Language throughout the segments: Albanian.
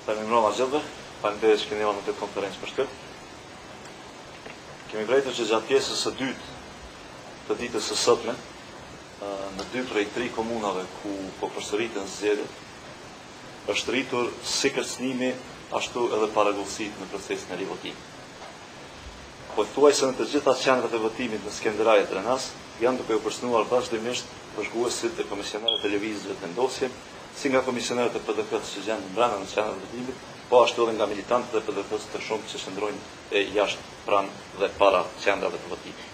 Falenderoj gjithëve, falenderoj që keni ardhur në këtë konferencë për shkak. Kemi vërejtur që gjatë pjesës së dytë të ditës së sotme, në 2 prej 3 komunave ku po përsëritën zgjedhjet, është rritur si kërcënimi ashtu edhe paragullësit në procesin e rivotimit. Po thuajse në të gjitha qendrat e votimit në Skenderaj e Drenas janë duke u përcënuar vazhdimisht vëzhguesit e komisionerët e lëvizjeve të ndosje, si nga komisionerët e PDK-s që gjenden brenda në qendrat e votimit, po ashtu edhe nga militantët e PDK-s të shumë që qëndrojnë jashtë pranë dhe para qendrave të votimit.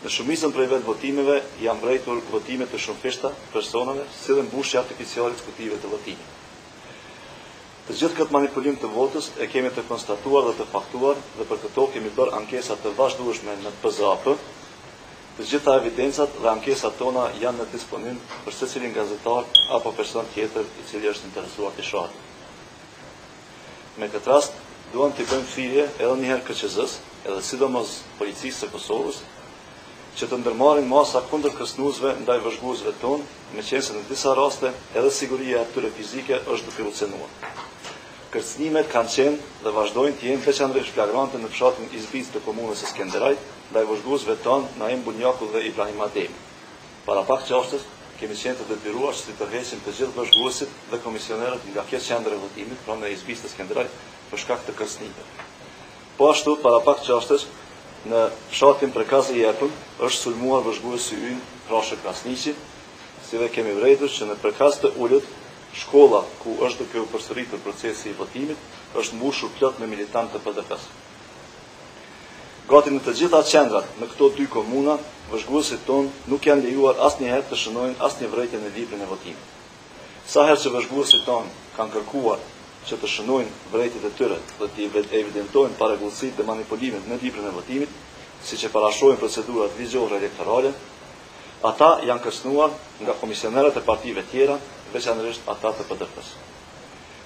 Në shumicën prej vetë votimeve janë mbrejtur votime të shumëfishta personave, si dhe mbushje artificiale të kutive të votimit. Të gjithë këtë manipulim të votës e kemi të konstatuar dhe të faktuar dhe për këto kemi bërë ankesat të vazhdueshme në PZAP. Të gjitha evidencat dhe ankesat tona janë në disponim për secilin gazetar apo person tjetër i cili është interesuar të shohë. Me këtë rast, duam të bëjmë thirrje edhe një herë KQZ-s, edhe sidomos policisë së Kosovës, që të ndërmarrin masa kundër kërcënuesve ndaj vëzhguesve tonë, meqense në disa raste edhe siguria e tyre fizike është duke u cënuar. Kërcënimet kanë qenë dhe vazhdojnë të jenë veçanërisht flagrante në fshatin Izbic të komunës së Skenderajt ndaj vëzhguesve tonë Naim Bunjaku dhe Ibrahim Ademi. Para pak çastës kemi qenë të detyruar që të tërheqim të gjithë vëzhguesit dhe komisionerët nga kjo qendër e votimit pranë Izbic të Skenderajt për shkak të kërcënimeve. Po ashtu, para pak çastës në fshatin Prekazi i Epën është sulmuar vëzhguesi ynë Krashe Krasniqi, si dhe kemi vërejtur që në Prekaz të Ulët shkolla ku është duke u përsëritur procesi i votimit është mbushur plot me militantë të PDK-s. Gati në të gjitha qendrat në këto 2 komuna, vëzhguesit tonë nuk janë lejuar asnjëherë të shënojnë asnjë vërejtje në librin e votimit. Sa herë që vëzhguesit tonë kanë kërkuar që të shënojnë vërejtjet e tyre dhe të evidentojnë paragullësitë dhe manipulimet në librin e votimit, siç e parashojnë procedurat ligjore elektorale, ata janë kërcënuar nga komisionerët e partive tjera, veçanërisht ata të PDK-s.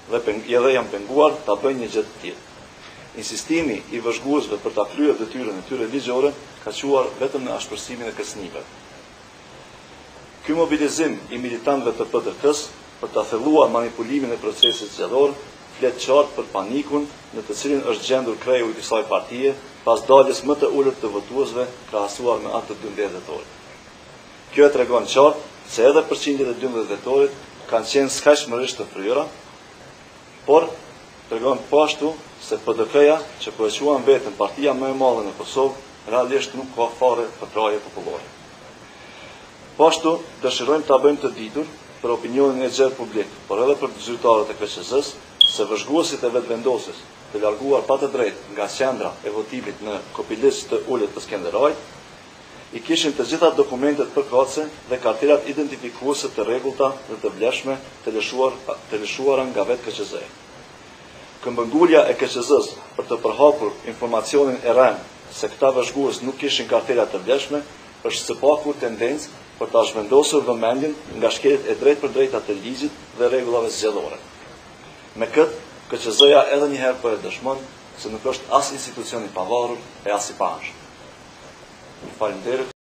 Dhe janë penguar ta bëjnë një gjë të tillë. Insistimi i vëzhguesve për ta kryer detyrën e tyre ligjore ka quar vetëm në ashpërsimin e kërcënimeve. Ky mobilizim i militantëve të PDK-s për ta thelluar manipulimin e procesit zgjedhor flet qartë për panikun në të cilin është gjendur kreu i kësaj partie pas daljes më të ulët të votuesve krahasuar me atë të 12 dhjetorit. Kjo e tregon qartë se edhe përqindjet e 12 dhjetorit kanë qenë skajshmërisht të fryera, por tregon po ashtu se PDK-ja, që po e quan veten partia më e madhe në Kosovë, realisht nuk ka fare përkraje popullore. Po ashtu dëshirojmë ta bëjmë të ditur për opinionin e gjerë publik, por edhe për zyrtarët e KQZ-s, se vëzhguesit e vetëvendosjes të larguar pa të drejtë nga qendra e votimit në Kopiliç të Ulët të Skenderajt, i kishin të gjitha dokumentet përkatëse dhe kartelat identifikuese të rregullta dhe të vlefshme të lëshuara nga vetë KQZ-ja. Këmbëngulja e KQZ-s për të përhapur informacionin e rrem se këta vëzhgues nuk kishin kartelat të vlefshme është së paku tendencë për ta zhvendosur vëmendjen nga shkeljet e drejtpërdrejta të ligjit dhe rregullave zgjedhore. Me këtë, KQZ-ja edhe një herë po e dëshmon se nuk është as institucion i pavarur e as i paanshëm. Faleminderit.